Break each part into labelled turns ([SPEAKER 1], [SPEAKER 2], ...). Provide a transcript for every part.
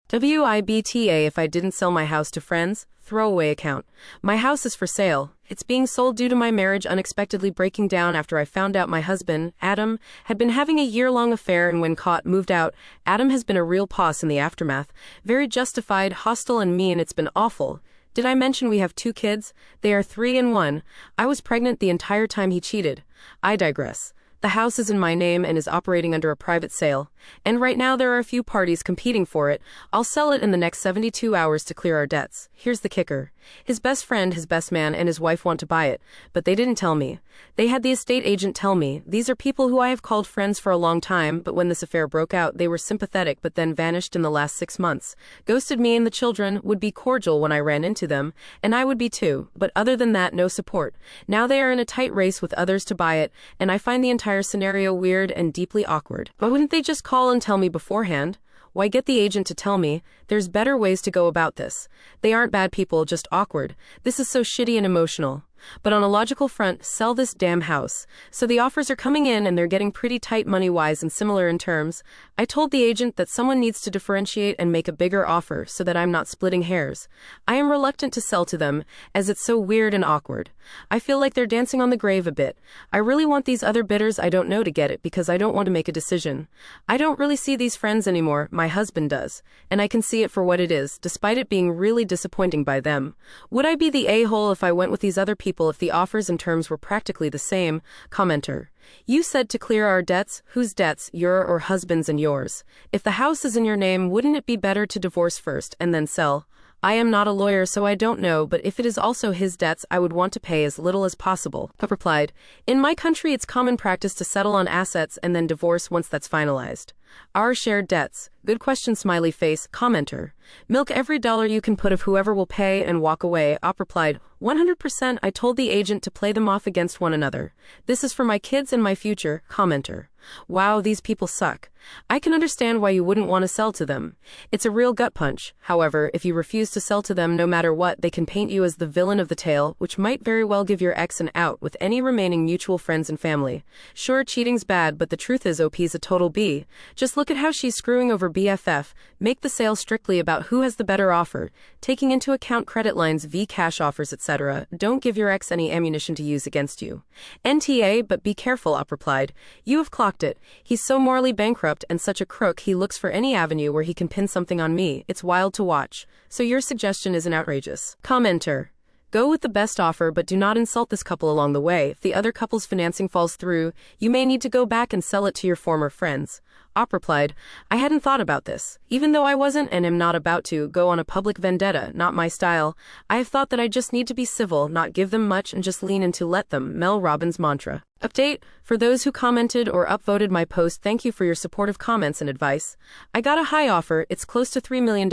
[SPEAKER 1] WIBTA if I didn't sell my house to friends? Throwaway account. My house is for sale. It's being sold due to my marriage unexpectedly breaking down after I found out my husband, Adam, had been having a year-long affair and when caught, moved out. Adam has been a real boss in the aftermath. Very justified, hostile and mean. It's been awful. Did I mention we have 2 kids? They are 3 and 1. I was pregnant the entire time he cheated. I digress. The house is in my name and is operating under a private sale. And right now there are a few parties competing for it. I'll sell it in the next 72 hours to clear our debts. Here's the kicker. His best friend, his best man, and his wife want to buy it, but they didn't tell me. They had the estate agent tell me. These are people who I have called friends for a long time, but when this affair broke out, they were sympathetic but then vanished in the last 6 months. Ghosted me and the children, would be cordial when I ran into them, and I would be too, but other than that, no support. Now they are in a tight race with others to buy it, and I find the entire scenario weird and deeply awkward. But wouldn't they just call and tell me beforehand? Why get the agent to tell me? There's better ways to go about this. They aren't bad people, just awkward. This is so shitty and emotional. But on a logical front, sell this damn house. So the offers are coming in and they're getting pretty tight money-wise and similar in terms. I told the agent that someone needs to differentiate and make a bigger offer so that I'm not splitting hairs. I am reluctant to sell to them, as it's so weird and awkward. I feel like they're dancing on the grave a bit. I really want these other bidders I don't know to get it because I don't want to make a decision. I don't really see these friends anymore, my husband does. And I can see it for what it is, despite it being really disappointing by them. Would I be the a-hole if I went with these other people if the offers and terms were practically the same? Commenter. You said to clear our debts. Whose debts? Your or husband's and yours? If the house is in your name, wouldn't it be better to divorce first and then sell? I am not a lawyer, so I don't know, but if it is also his debts, I would want to pay as little as possible. Pup replied, in my country it's common practice to settle on assets and then divorce once that's finalized. Our shared debts. Good question, smiley face. Commenter. Milk every dollar you can put of whoever will pay and walk away. Op replied, 100%. I told the agent to play them off against one another. This is for my kids and my future. Commenter. Wow, these people suck. I can understand why you wouldn't want to sell to them. It's a real gut punch. However, if you refuse to sell to them no matter what, they can paint you as the villain of the tale, which might very well give your ex an out with any remaining mutual friends and family. Sure, cheating's bad, but the truth is OP's a total B. Just look at how she's screwing over BFF. Make the sale strictly about who has the better offer, taking into account credit lines, cash offers, etc. Don't give your ex any ammunition to use against you. NTA, but be careful, Op replied. You have clocked it. He's so morally bankrupt and such a crook, he looks for any avenue where he can pin something on me. It's wild to watch. So your suggestion isn't outrageous. Commenter. Go with the best offer, but do not insult this couple along the way. If the other couple's financing falls through, you may need to go back and sell it to your former friends. Op replied, I hadn't thought about this. Even though I wasn't and am not about to go on a public vendetta, not my style, I have thought that I just need to be civil, not give them much and just lean into let them. Mel Robbins' mantra. Update, for those who commented or upvoted my post, thank you for your supportive comments and advice. I got a high offer, it's close to $3 million,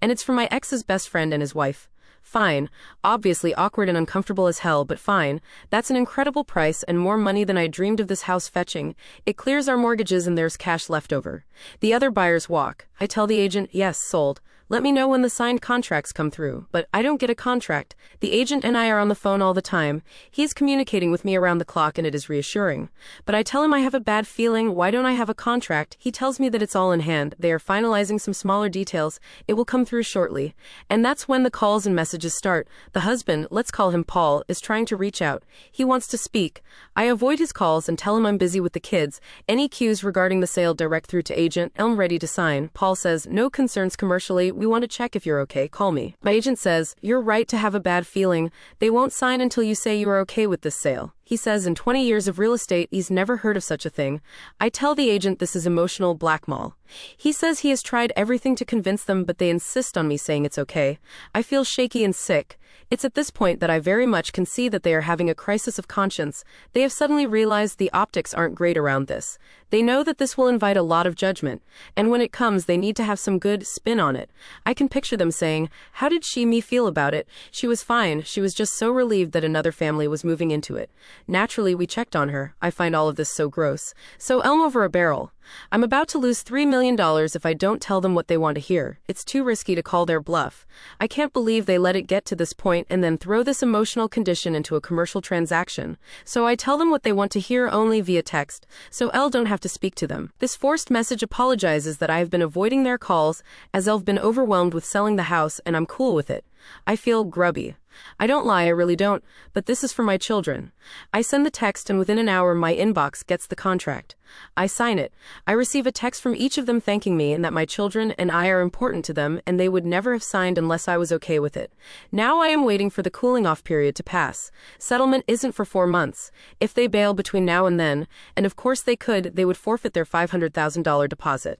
[SPEAKER 1] and it's for my ex's best friend and his wife. Fine. Obviously awkward and uncomfortable as hell, but fine. That's an incredible price and more money than I dreamed of this house fetching. It clears our mortgages and there's cash left over. The other buyers walk. I tell the agent, yes, sold. Let me know when the signed contracts come through. But I don't get a contract. The agent and I are on the phone all the time. He's communicating with me around the clock and it is reassuring. But I tell him I have a bad feeling. Why don't I have a contract? He tells me that it's all in hand. They are finalizing some smaller details. It will come through shortly. And that's when the calls and messages start. The husband, let's call him Paul, is trying to reach out. He wants to speak. I avoid his calls and tell him I'm busy with the kids. Any cues regarding the sale direct through to agent. I'm ready to sign. Paul says, no concerns commercially. We want to check if you're okay. Call me. My agent says, you're right to have a bad feeling. They won't sign until you say you are okay with this sale. He says in 20 years of real estate, he's never heard of such a thing. I tell the agent this is emotional blackmail. He says he has tried everything to convince them, but they insist on me saying it's okay. I feel shaky and sick. It's at this point that I very much can see that they are having a crisis of conscience. They have suddenly realized the optics aren't great around this. They know that this will invite a lot of judgment, and when it comes, they need to have some good spin on it. I can picture them saying, how did me feel about it? She was fine. She was just so relieved that another family was moving into it. Naturally, we checked on her. I find all of this so gross. So elm over a barrel. I'm about to lose $3 million if I don't tell them what they want to hear. It's too risky to call their bluff. I can't believe they let it get to this point and then throw this emotional condition into a commercial transaction. So I tell them what they want to hear only via text, so Elle don't have to speak to them. This forced message apologizes that I have been avoiding their calls as Elle've been overwhelmed with selling the house, and I'm cool with it. I feel grubby. I don't lie, I really don't, but this is for my children. I send the text and within an hour my inbox gets the contract. I sign it. I receive a text from each of them thanking me and that my children and I are important to them and they would never have signed unless I was okay with it. Now I am waiting for the cooling off period to pass. Settlement isn't for 4 months. If they bail between now and then, and of course they could, they would forfeit their $500,000 deposit.